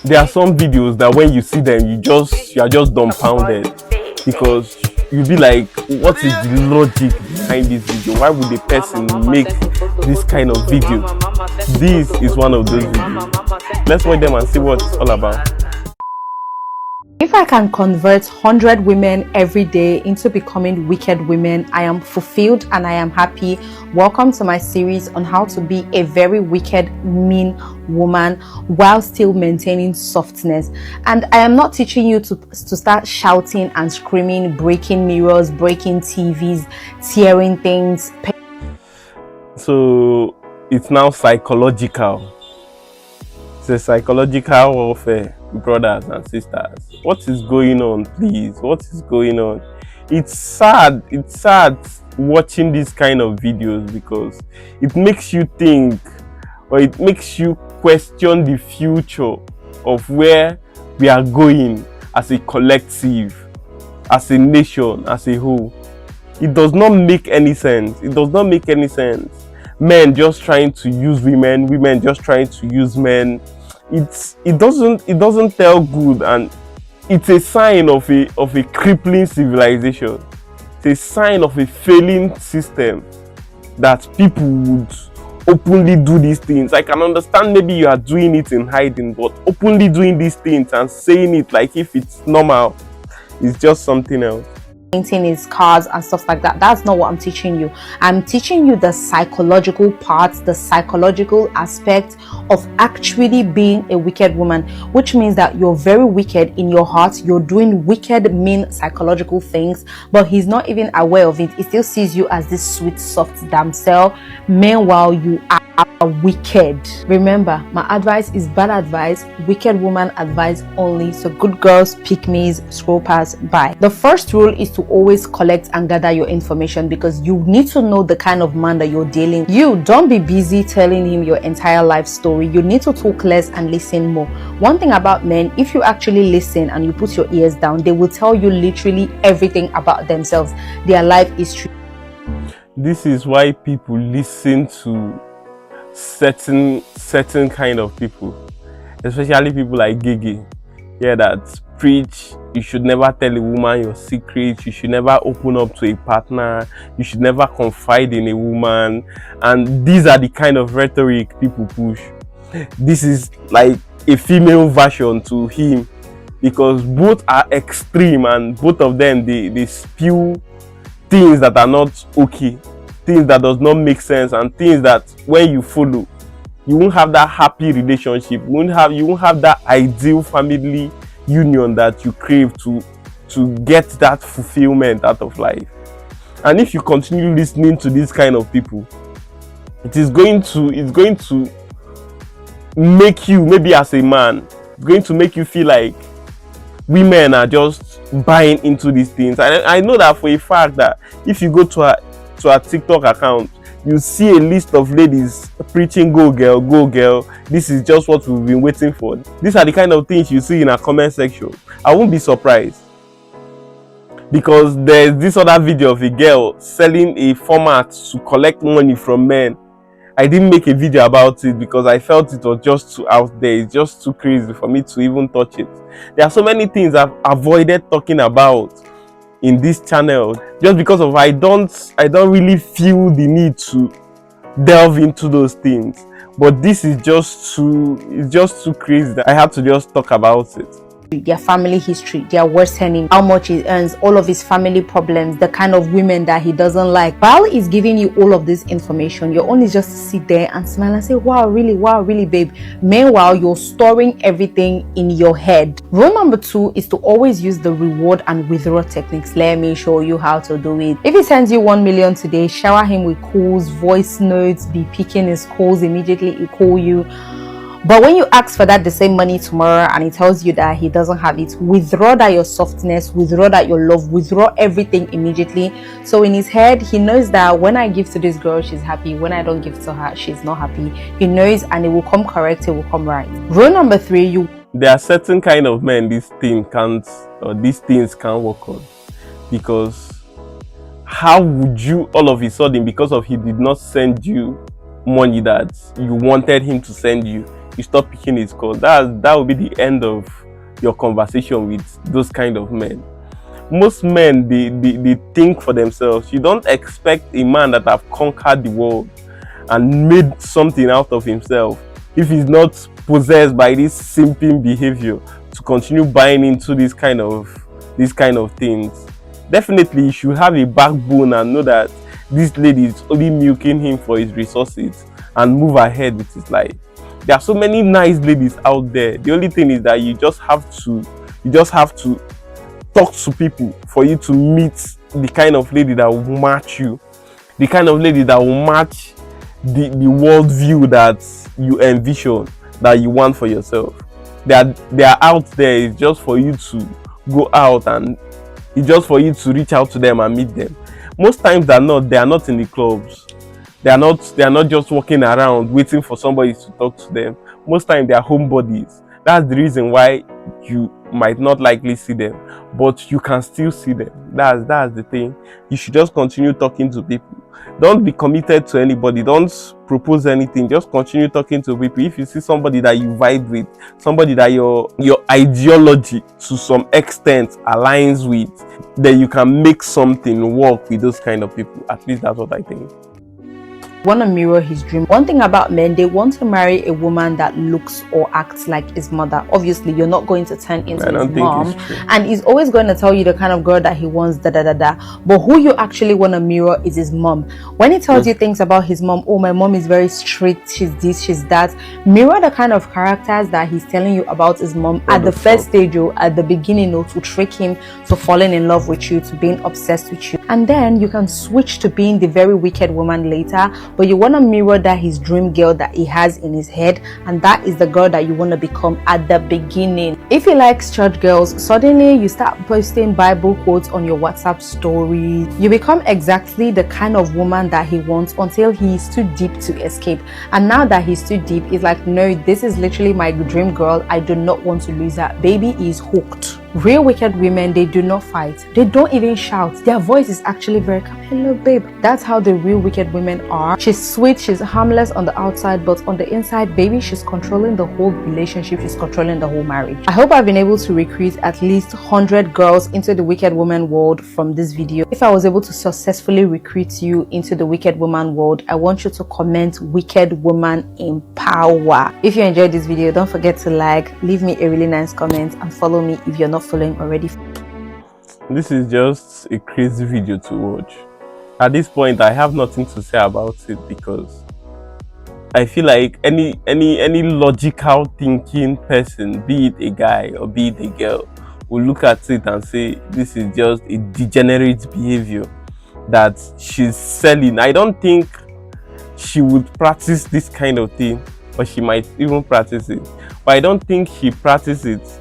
there are some videos that when you see them, you are just dumbfounded, because you'll be like, what is the logic behind this video? Why would a person make this kind of video? This is one of those videos. Let's watch them and see what it's all about. If I can convert 100 women every day into becoming wicked women, I am fulfilled and I am happy. Welcome to my series on how to be a very wicked, mean woman while still maintaining softness. And I am not teaching you to start shouting and screaming, breaking mirrors, breaking TVs, tearing things. So it's now psychological. It's a psychological warfare, brothers and sisters. What is going on, please? What is going on? It's sad watching these kind of videos, because it makes you think, or it makes you question the future of where we are going as a collective, as a nation, as a whole. It does not make any sense. It does not make any sense. Men just trying to use women, women just trying to use men. It doesn't tell good, and it's a sign of a crippling civilization. It's a sign of a failing system that people would openly do these things. I can understand maybe you are doing it in hiding, but openly doing these things and saying it like if it's normal is just something else. Painting his cars and stuff like that. That's not what I'm teaching you. I'm teaching you the psychological parts, the psychological aspect of actually being a wicked woman, which means that you're very wicked in your heart. You're doing wicked, mean, psychological things, but he's not even aware of it. He still sees you as this sweet, soft damsel. Meanwhile, you are wicked. Remember, my advice is bad advice, wicked woman advice only. So good girls, pick me's, scroll past, bye. The first rule is to always collect and gather your information, because you need to know the kind of man that you're dealing. You don't be busy telling him your entire life story. You need to talk less and listen more. One thing about men, if you actually listen and you put your ears down, they will tell you literally everything about themselves, their life history. This is why people listen to certain kind of people, especially people like Gigi, that preach you should never tell a woman your secrets, you should never open up to a partner, you should never confide in a woman. And these are the kind of rhetoric people push. This is like a female version to him, because both are extreme and both of them they spew things that are not okay, things that does not make sense, and things that when you follow, you won't have that happy relationship, you won't have that ideal family union that you crave to get that fulfillment out of life. And if you continue listening to these kind of people, it's going to make you, maybe as a man, it's going to make you feel like women are just buying into these things. I know that for a fact that if you go to a TikTok account, you see a list of ladies preaching, go girl, this is just what we've been waiting for. These are the kind of things you see in a comment section. I won't be surprised, because there's this other video of a girl selling a format to collect money from men. I didn't make a video about it because I felt it was just too out there. It's just too crazy for me to even touch it. There are so many things I've avoided talking about in this channel, just because of I don't really feel the need to delve into those things. But this is just too crazy that I have to just talk about it. Their family history, their worst earning, how much he earns, all of his family problems, the kind of women that he doesn't like. While he's giving you all of this information, your own is just to sit there and smile and say, wow, really, babe. Meanwhile, you're storing everything in your head. Rule number 2 is to always use the reward and withdraw techniques. Let me show you how to do it. If he sends you 1 million today, shower him with calls, voice notes, be picking his calls, immediately he call you. But when you ask for that the same money tomorrow and he tells you that he doesn't have it, withdraw that your softness, withdraw that your love, withdraw everything immediately. So in his head, he knows that when I give to this girl, she's happy. When I don't give to her, she's not happy. He knows, and it will come correct, it will come right. Rule number 3, there are certain kind of men these things can't work on, because how would you all of a sudden, because of he did not send you money that you wanted him to send you, you stop picking his call. That will be the end of your conversation with those kind of men. Most men, they think for themselves. You don't expect a man that have conquered the world and made something out of himself, if he's not possessed by this simping behavior, to continue buying into this kind of things. Definitely you should have a backbone and know that this lady is only milking him for his resources and move ahead with his life. There are so many nice ladies out there. The only thing is that you just have to talk to people for you to meet the kind of lady that will match you, the kind of lady that will match the worldview that you envision, that you want for yourself. They are out there. It's just for you to go out, and it's just for you to reach out to them and meet them. Most times they are not in the clubs. They are not just walking around waiting for somebody to talk to them. Most times they are homebodies. That's the reason why you might not likely see them, but you can still see them. That's the thing. You should just continue talking to people. Don't be committed to anybody. Don't propose anything. Just continue talking to people. If you see somebody that you vibe with, somebody that your ideology to some extent aligns with, then you can make something work with those kind of people. At least that's what I think. Want to mirror his dream. One thing about men, they want to marry a woman that looks or acts like his mother. Obviously, you're not going to turn into his mom, and he's always going to tell you the kind of girl that he wants, but who you actually want to mirror is his mom. When he tells you things about his mom, oh, my mom is very strict, she's this, she's that, mirror the kind of characters that he's telling you about his mom at the first stage, or at the beginning, or to trick him to falling in love with you, to being obsessed with you. And then you can switch to being the very wicked woman later, but you want to mirror that his dream girl that he has in his head, and that is the girl that you want to become at the beginning. If he likes church girls, suddenly you start posting Bible quotes on your WhatsApp story. You become exactly the kind of woman that he wants until he is too deep to escape. And now that he's too deep, he's like, no, this is literally my dream girl. I do not want to lose her. Baby is hooked. Real wicked women, they do not fight. They don't even shout. Their voice is actually very calm. Hello, babe. That's how the real wicked women are. She's sweet, she's harmless on the outside, but on the inside, baby, she's controlling the whole relationship. She's controlling the whole marriage. I hope I've been able to recruit at least 100 girls into the wicked woman world from this video. If I was able to successfully recruit you into the wicked woman world, I want you to comment wicked woman in power. If you enjoyed this video, don't forget to like, leave me a really nice comment, and follow me if you're not following already. This is just a crazy video to watch. At this point, I have nothing to say about it, because I feel like any logical thinking person, be it a guy or be it a girl, will look at it and say this is just a degenerate behavior that she's selling. I don't think she would practice this kind of thing, or she might even practice it, but I don't think she practices it.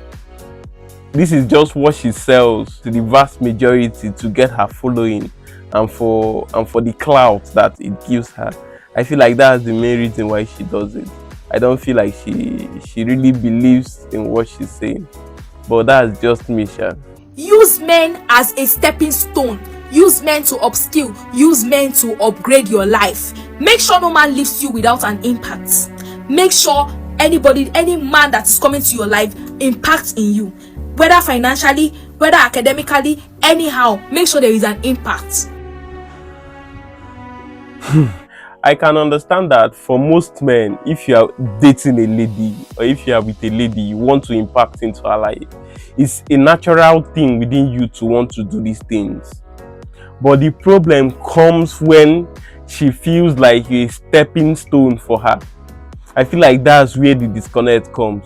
This is just what she sells to the vast majority to get her following and for the clout that it gives her. I feel like that's the main reason why she does it. I don't feel like she really believes in what she's saying. But that's just me, Sha. Use men as a stepping stone. Use men to upskill. Use men to upgrade your life. Make sure no man leaves you without an impact. Make sure any man that is coming to your life impacts in you. Whether financially, whether academically, anyhow, make sure there is an impact. I can understand that for most men, if you are dating a lady or if you are with a lady, you want to impact into her life. It's a natural thing within you to want to do these things. But the problem comes when she feels like you're a stepping stone for her. I feel like that's where the disconnect comes.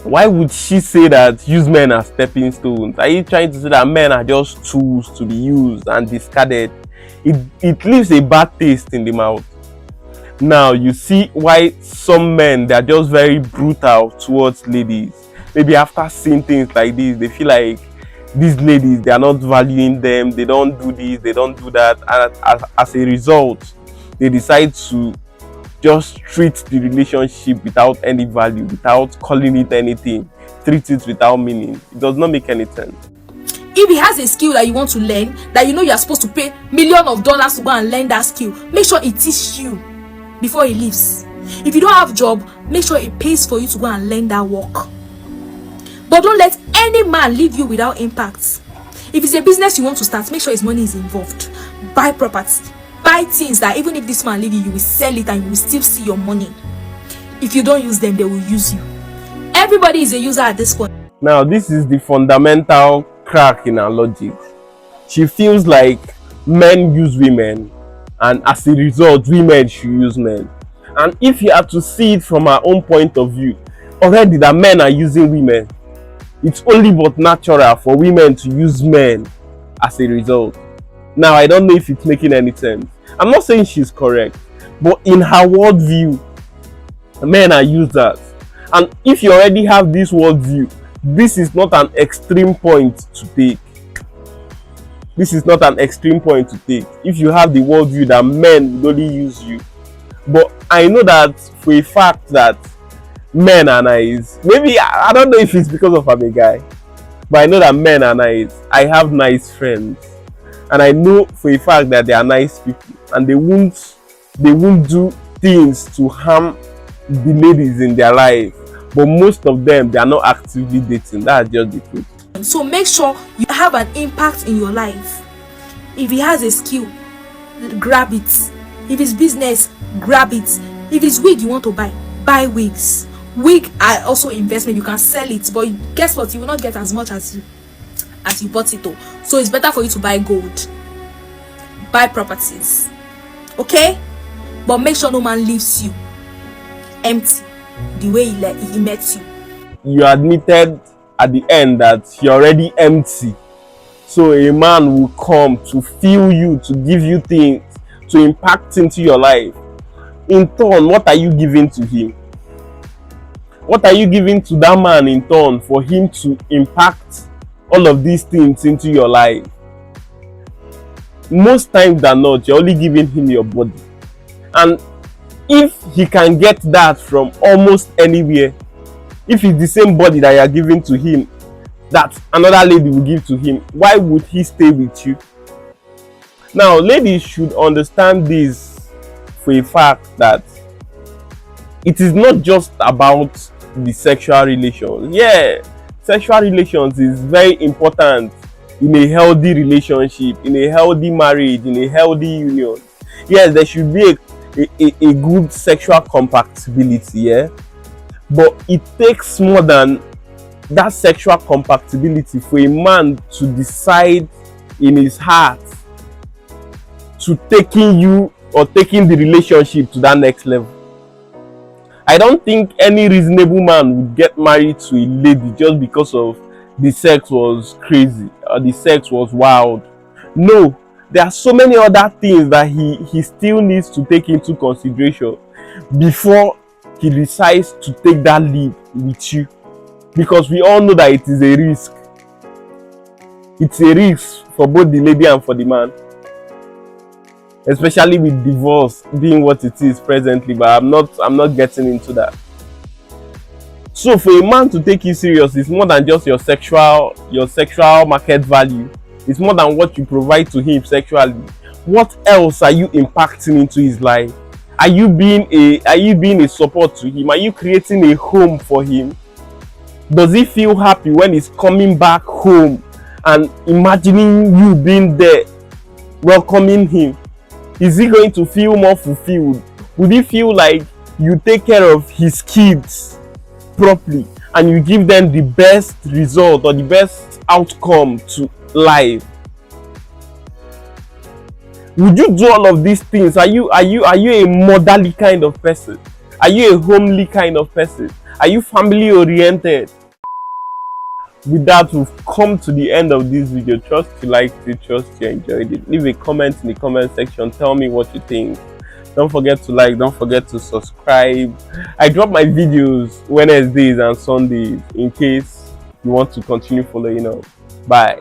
Why would she say that use men as stepping stones? Are you trying to say that men are just tools to be used and discarded? It leaves a bad taste in the mouth. Now you see why some men, they're just very brutal towards ladies. Maybe after seeing things like this, they feel like these ladies, they are not valuing them, they don't do this, they don't do that, and as a result, they decide to just treat the relationship without any value, without calling it anything, treat it without meaning. It does not make any sense. If he has a skill that you want to learn, that you know you are supposed to pay millions of dollars to go and learn that skill, make sure he teaches you before he leaves. If you don't have job, make sure it pays for you to go and learn that work. But don't let any man leave you without impact. If it's a business you want to start, make sure his money is involved. Buy property, buy things that even if this man leave you, you will sell it and you will still see your money. If you don't use them, they will use you. Everybody is a user at this point. Now, this is the fundamental crack in her logic. She feels like men use women, and as a result, women should use men. And if you have to see it from her own point of view, already that men are using women, it's only but natural for women to use men as a result. Now, I don't know if it's making any sense. I'm not saying she's correct, but in her worldview, men are users. And if you already have this worldview, this is not an extreme point to take. This is not an extreme point to take. If you have the worldview that men will only use you. But I know that for a fact that men are nice. Maybe, I don't know if it's because of I'm a guy, but I know that men are nice. I have nice friends. And I know for a fact that they are nice people. And they won't do things to harm the ladies in their life. But most of them, they are not actively dating. That's just the truth. So make sure you have an impact in your life. If he has a skill, grab it. If it's business, grab it. If it's wig you want to buy wigs. Wig are also investment. You can sell it, but guess what? You will not get as much as you bought it though. So it's better for you to buy gold, buy properties, okay? But make sure no man leaves you empty the way he met you. You admitted at the end that you're already empty. So a man will come to fill you, to give you things, to impact into your life. In turn, what are you giving to him? What are you giving to that man in turn for him to impact all of these things into your life? Most times than not, you're only giving him your body. And if he can get that from almost anywhere, if it's the same body that you're giving to him that another lady will give to him, why would he stay with you? Now, ladies should understand this for a fact that it is not just about the sexual relations. Yeah, sexual relations is very important in a healthy relationship, in a healthy marriage, in a healthy union. Yes, there should be a good sexual compatibility, yeah, but it takes more than that sexual compatibility for a man to decide in his heart to taking you or taking the relationship to that next level. I don't think any reasonable man would get married to a lady just because of the sex was crazy or the sex was wild. No, there are so many other things that he still needs to take into consideration before he decides to take that leap with you. Because we all know that it is a risk. It's a risk for both the lady and for the man. Especially with divorce being what it is presently, but I'm not getting into that. So for a man to take you serious, it's more than just your sexual market value. It's more than what you provide to him sexually. What else are you impacting into his life? Are you being a support to him? Are you creating a home for him? Does he feel happy when he's coming back home and imagining you being there, welcoming him? Is he going to feel more fulfilled? Would he feel like you take care of his kids properly and you give them the best result or the best outcome to life? Would you do all of these things? Are you a motherly kind of person? Are you a homely kind of person? Are you family oriented? With that, we've come to the end of this video. Trust you liked it, trust you enjoyed it. Leave a comment in the comment section. Tell me what you think. Don't forget to like, don't forget to subscribe. I drop my videos Wednesdays and Sundays in case you want to continue following up. Bye.